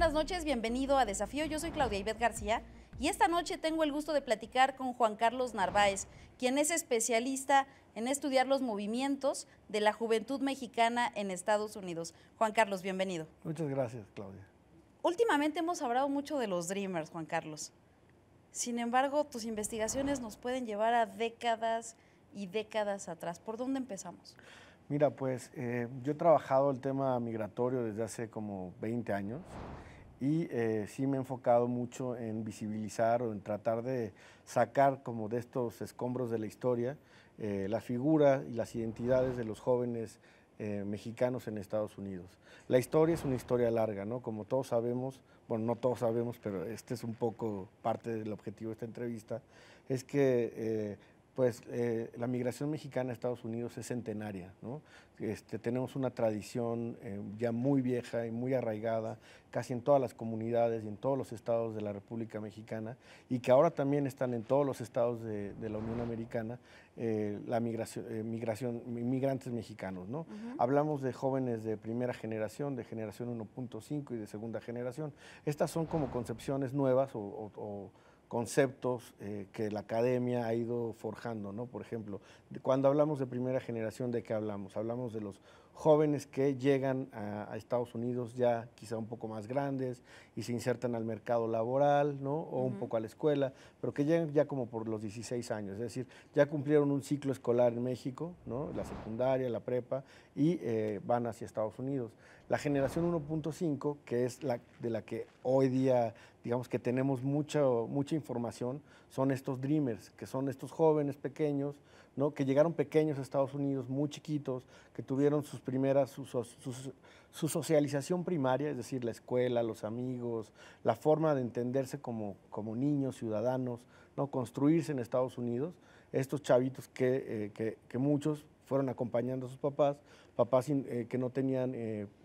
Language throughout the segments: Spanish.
buenas noches, bienvenido a Desafío. Yo soy Claudia Ivette García y esta noche tengo el gusto de platicar con Juan Carlos Narváez, quien es especialista en estudiar los movimientos de la juventud mexicana en Estados Unidos. Juan Carlos, bienvenido. Muchas gracias, Claudia. Últimamente hemos hablado mucho de los Dreamers, Juan Carlos. Sin embargo, tus investigaciones nos pueden llevar a décadas y décadas atrás. ¿Por dónde empezamos? Mira, pues yo he trabajado el tema migratorio desde hace como 20 años y sí me he enfocado mucho en visibilizar o en tratar de sacar como de estos escombros de la historia la figura y las identidades de los jóvenes mexicanos en Estados Unidos. La historia es una historia larga, ¿no? Como todos sabemos, bueno, no todos sabemos, pero este es un poco parte del objetivo de esta entrevista, es que la migración mexicana a Estados Unidos es centenaria, ¿no? Tenemos una tradición ya muy vieja y muy arraigada casi en todas las comunidades y en todos los estados de la República Mexicana y que ahora también están en todos los estados de la Unión Americana la migrantes mexicanos, ¿no? Hablamos de jóvenes de primera generación, de generación 1.5 y de segunda generación. Estas son como concepciones nuevas o conceptos que la academia ha ido forjando, ¿no? Por ejemplo, cuando hablamos de primera generación, ¿de qué hablamos? Hablamos de los jóvenes que llegan a Estados Unidos ya quizá un poco más grandes y se insertan al mercado laboral, ¿no? O un poco a la escuela, pero que llegan ya como por los 16 años, es decir, ya cumplieron un ciclo escolar en México, ¿no? La secundaria, la prepa, y van hacia Estados Unidos. La generación 1.5, que es de la que hoy día, digamos que tenemos mucha información, son estos Dreamers, que son estos jóvenes pequeños, ¿no? Que llegaron pequeños a Estados Unidos, muy chiquitos, que tuvieron su socialización primaria, es decir, la escuela, los amigos, la forma de entenderse como niños, ciudadanos, ¿no? Construirse en Estados Unidos. Estos chavitos que muchos fueron acompañando a sus papás que no tenían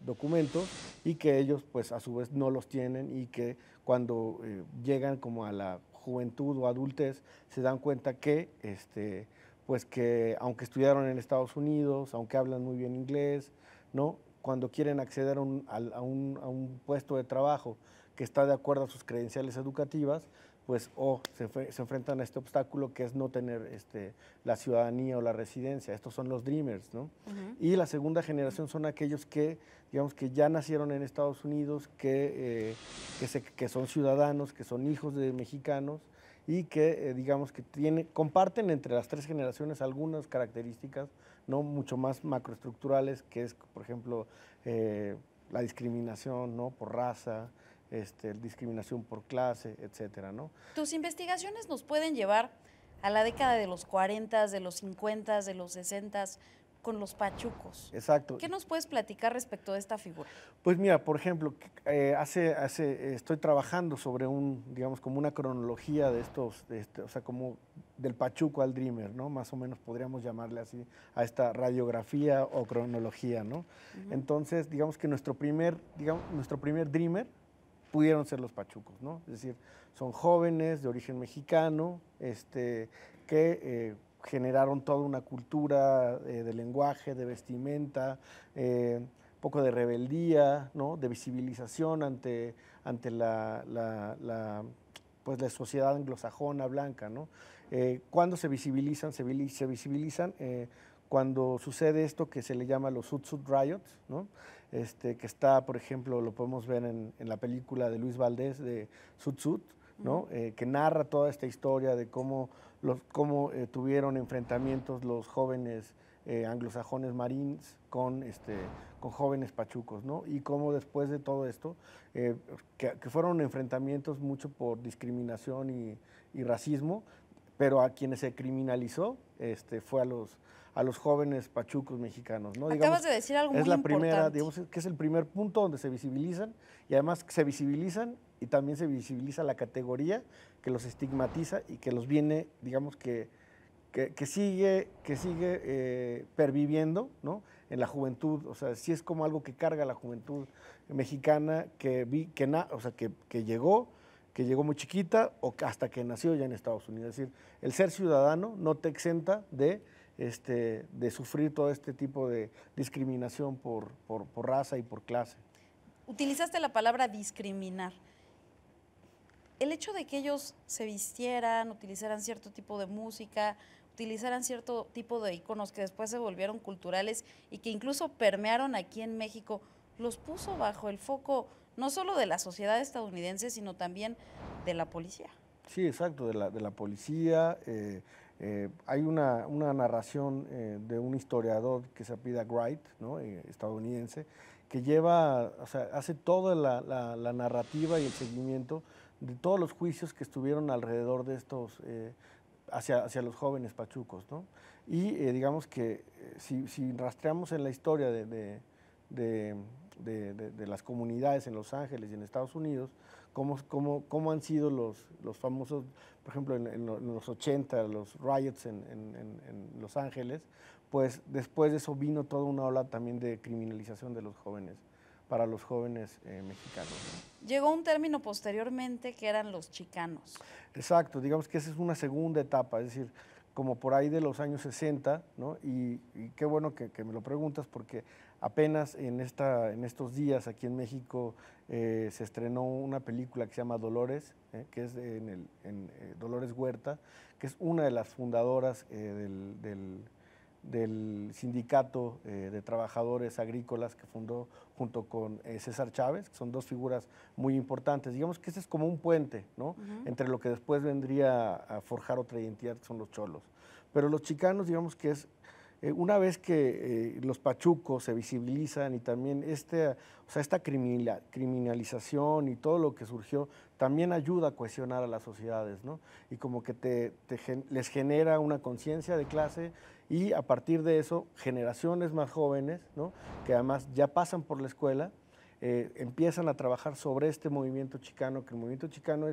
documentos y que ellos pues a su vez no los tienen y que cuando llegan como a la juventud o adultez se dan cuenta que pues que aunque estudiaron en Estados Unidos, aunque hablan muy bien inglés, ¿no? Cuando quieren acceder a un puesto de trabajo que está de acuerdo a sus credenciales educativas, pues se enfrentan a este obstáculo que es no tener la ciudadanía o la residencia. Estos son los Dreamers, ¿no? Y la segunda generación son aquellos que, digamos, que ya nacieron en Estados Unidos, que son ciudadanos, que son hijos de mexicanos y que, digamos, que comparten entre las tres generaciones algunas características, ¿no? Mucho más macroestructurales, que es, por ejemplo, la discriminación, ¿no? Por raza, discriminación por clase, etcétera, ¿no? Tus investigaciones nos pueden llevar a la década de los 40, de los 50, de los 60, con los pachucos. Exacto. ¿Qué nos puedes platicar respecto de esta figura? Pues mira, por ejemplo, estoy trabajando sobre digamos, como una cronología de estos, o sea, como del pachuco al Dreamer, ¿no? Más o menos podríamos llamarle así a esta radiografía o cronología, ¿no? Entonces, digamos que nuestro primer Dreamer pudieron ser los pachucos, ¿no? Es decir, son jóvenes de origen mexicano, que generaron toda una cultura de lenguaje, de vestimenta, un poco de rebeldía, ¿no? De visibilización ante pues la sociedad anglosajona blanca, ¿no? Cuando se visibilizan cuando sucede esto que se le llama los Zoot Suit Riots, ¿no? Que está, por ejemplo, lo podemos ver en la película de Luis Valdés de Zoot Suit, ¿no? Que narra toda esta historia de cómo tuvieron enfrentamientos los jóvenes anglosajones marines con jóvenes pachucos, ¿no? Y cómo después de todo esto, que fueron enfrentamientos mucho por discriminación y racismo, pero a quienes se criminalizó fue a los jóvenes pachucos mexicanos, ¿no? Acabas de decir algo muy importante. Primera, digamos, que es el primer punto donde se visibilizan y además se visibilizan y también se visibiliza la categoría que los estigmatiza y que los viene, digamos, que sigue perviviendo, ¿no? En la juventud, o sea, sí es como algo que carga la juventud mexicana que llegó muy chiquita o hasta que nació ya en Estados Unidos. Es decir, el ser ciudadano no te exenta de sufrir todo este tipo de discriminación por raza y por clase. Utilizaste la palabra discriminar. El hecho de que ellos se vistieran, utilizaran cierto tipo de música, utilizaran cierto tipo de iconos que después se volvieron culturales y que incluso permearon aquí en México, los puso bajo el foco no solo de la sociedad estadounidense, sino también de la policía. Sí, exacto, de la policía. Hay una narración de un historiador que se apellida Wright, ¿no? Estadounidense, que lleva, o sea, hace toda la narrativa y el seguimiento de todos los juicios que estuvieron alrededor de estos, hacia los jóvenes pachucos, ¿no? Y digamos que si rastreamos en la historia de las comunidades en Los Ángeles y en Estados Unidos, cómo han sido los famosos, por ejemplo, en los 80, los riots en Los Ángeles, pues después de eso vino toda una ola también de criminalización de los jóvenes, para los jóvenes mexicanos, ¿no? Llegó un término posteriormente que eran los chicanos. Exacto, digamos que esa es una segunda etapa, es decir, como por ahí de los años 60, ¿no? Y qué bueno que me lo preguntas porque apenas en estos días aquí en México se estrenó una película que se llama Dolores, que es Dolores Huerta, que es una de las fundadoras del sindicato de trabajadores agrícolas que fundó junto con César Chávez, que son dos figuras muy importantes. Digamos que ese es como un puente, ¿no? Entre lo que después vendría a forjar otra identidad, que son los cholos. Pero los chicanos, digamos que es, una vez que los pachucos se visibilizan y también esta criminalización y todo lo que surgió, también ayuda a cohesionar a las sociedades, ¿no? Y como que les genera una conciencia de clase y a partir de eso, generaciones más jóvenes, ¿no? Que además ya pasan por la escuela, empiezan a trabajar sobre este movimiento chicano, que el movimiento chicano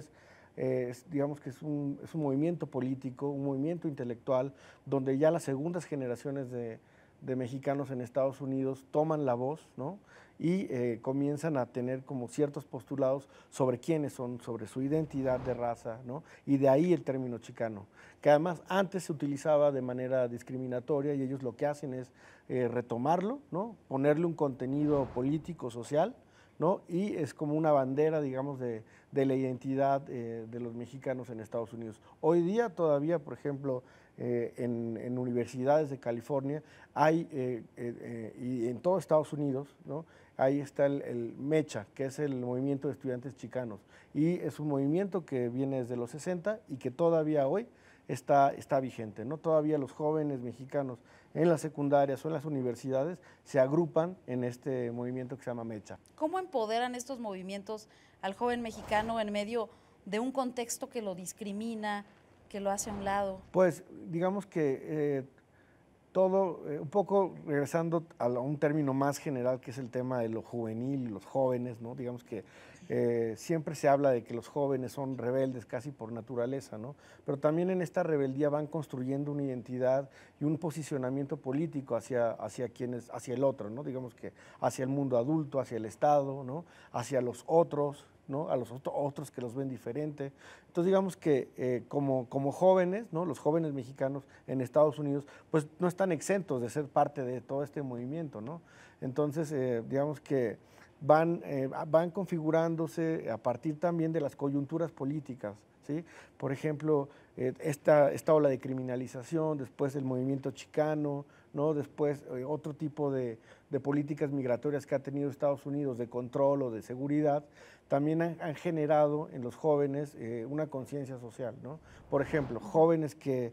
digamos que es un movimiento político, un movimiento intelectual, donde ya las segundas generaciones de mexicanos en Estados Unidos toman la voz, ¿no? Y comienzan a tener como ciertos postulados sobre quiénes son, sobre su identidad de raza, ¿no? Y de ahí el término chicano, que además antes se utilizaba de manera discriminatoria y ellos lo que hacen es retomarlo, ¿no? Ponerle un contenido político, social, ¿no? Y es como una bandera, digamos, de la identidad de los mexicanos en Estados Unidos. Hoy día todavía, por ejemplo, en universidades de California hay, y en todo Estados Unidos, ¿no? Ahí está el MECHA, que es el Movimiento de Estudiantes Chicanos, y es un movimiento que viene desde los 60 y que todavía hoy está vigente, ¿no? Todavía los jóvenes mexicanos en las secundarias o en las universidades se agrupan en este movimiento que se llama MECHA. ¿Cómo empoderan estos movimientos al joven mexicano en medio de un contexto que lo discrimina, que lo hace a un lado? Pues digamos que todo, un poco regresando a un término más general que es el tema de lo juvenil y los jóvenes, ¿no? Digamos que siempre se habla de que los jóvenes son rebeldes casi por naturaleza, ¿no? Pero también en esta rebeldía van construyendo una identidad y un posicionamiento político hacia el otro, ¿no? Digamos que hacia el mundo adulto, hacia el Estado, ¿no? Hacia los otros, ¿no? A los otros que los ven diferente. Entonces digamos que como jóvenes, ¿no? Los jóvenes mexicanos en Estados Unidos pues no están exentos de ser parte de todo este movimiento, ¿no? Entonces digamos que van configurándose a partir también de las coyunturas políticas, ¿sí? Por ejemplo, esta ola de criminalización, después el movimiento chicano, ¿no? Después otro tipo de políticas migratorias que ha tenido Estados Unidos de control o de seguridad, también han generado en los jóvenes una conciencia social, ¿no? Por ejemplo, jóvenes que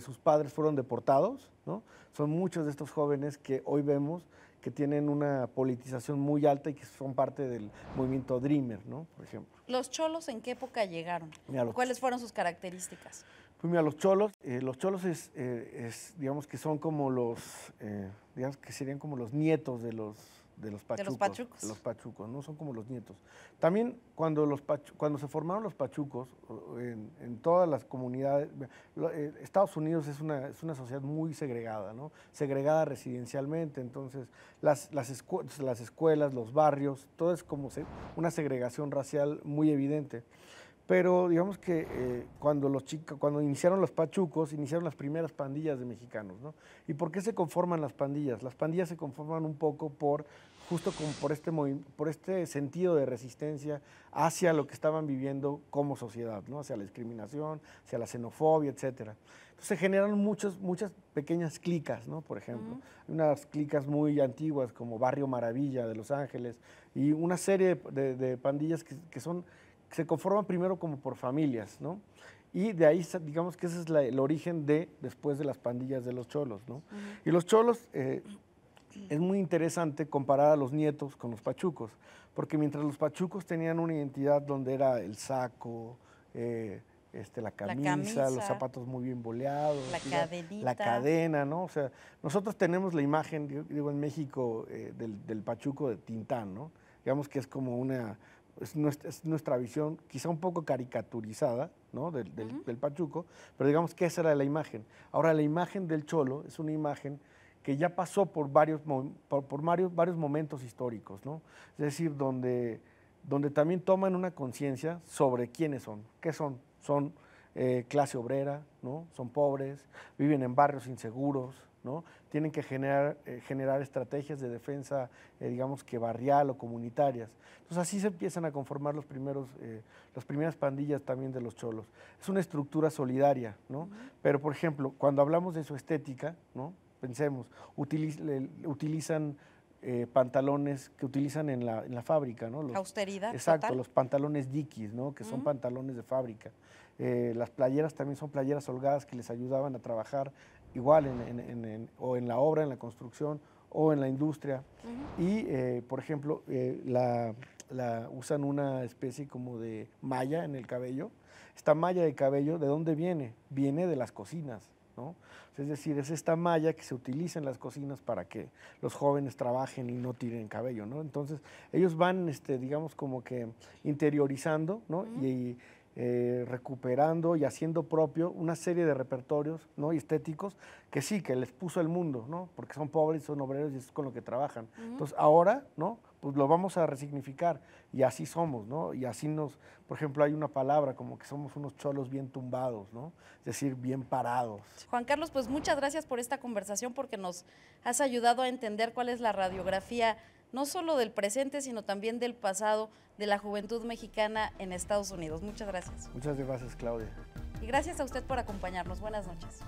sus padres fueron deportados, ¿no? Son muchos de estos jóvenes que hoy vemos que tienen una politización muy alta y que son parte del movimiento Dreamer, ¿no? Por ejemplo. ¿Los cholos en qué época llegaron? Mira, ¿Cuáles fueron sus características? Pues mira, los cholos digamos que son como digamos que serían como los nietos de los pachucos. De los pachucos. De los pachucos, ¿no? Son como los nietos. También cuando se formaron los pachucos, en todas las comunidades, Estados Unidos es una sociedad muy segregada, ¿no? Segregada residencialmente, entonces las escuelas, los barrios, todo es como una segregación racial muy evidente. pero digamos que cuando iniciaron los pachucos, iniciaron las primeras pandillas de mexicanos, ¿no? ¿Y por qué se conforman las pandillas? Las pandillas se conforman un poco justo como por este sentido de resistencia hacia lo que estaban viviendo como sociedad, ¿no? Hacia la discriminación, hacia la xenofobia, etcétera. Entonces se generan muchas pequeñas clicas, ¿no? Por ejemplo, unas clicas muy antiguas como Barrio Maravilla de Los Ángeles y una serie de pandillas que se conforman primero como por familias, ¿no? Y de ahí, digamos que ese es el origen después de las pandillas de los cholos, ¿no? Y los cholos, es muy interesante comparar a los nietos con los pachucos, porque mientras los pachucos tenían una identidad donde era el saco, la camisa, los zapatos muy bien boleados, la cadena, ¿no? O sea, nosotros tenemos la imagen, digo, en México, del pachuco de Tintán, ¿no? Digamos que es como es nuestra visión, quizá un poco caricaturizada, ¿no? del pachuco, pero digamos que esa era la imagen. Ahora, la imagen del cholo es una imagen que ya pasó por varios momentos históricos, ¿no? Es decir, donde también toman una conciencia sobre quiénes son, qué son. Son clase obrera, ¿no? Son pobres, viven en barrios inseguros, ¿no? Tienen que generar estrategias de defensa, digamos que barrial o comunitarias. Entonces así se empiezan a conformar las primeras pandillas también de los cholos. Es una estructura solidaria, ¿no? Pero, por ejemplo, cuando hablamos de su estética, ¿no? Pensemos, utilizan pantalones que utilizan en la fábrica, ¿no? Austeridad. Exacto, total. los pantalones Dickies, ¿no? Que son pantalones de fábrica. Las playeras también son playeras holgadas que les ayudaban a trabajar igual o en la obra, en la construcción o en la industria. Y, por ejemplo, usan una especie como de malla en el cabello. Esta malla de cabello, ¿de dónde viene? Viene de las cocinas, ¿no? Es decir, es esta malla que se utiliza en las cocinas para que los jóvenes trabajen y no tiren cabello, ¿no? Entonces, ellos van, digamos, como que interiorizando, ¿no? Y recuperando y haciendo propio una serie de repertorios, ¿no? Y estéticos que sí, que les puso el mundo, ¿no? Porque son pobres, son obreros y eso es con lo que trabajan. Entonces, ahora, ¿no? Pues lo vamos a resignificar y así somos, ¿no? Y así por ejemplo, hay una palabra como que somos unos cholos bien tumbados, ¿no? Es decir, bien parados. Juan Carlos, pues muchas gracias por esta conversación porque nos has ayudado a entender cuál es la radiografía no solo del presente, sino también del pasado de la juventud mexicana en Estados Unidos. Muchas gracias. Muchas gracias, Claudia. Y gracias a usted por acompañarnos. Buenas noches.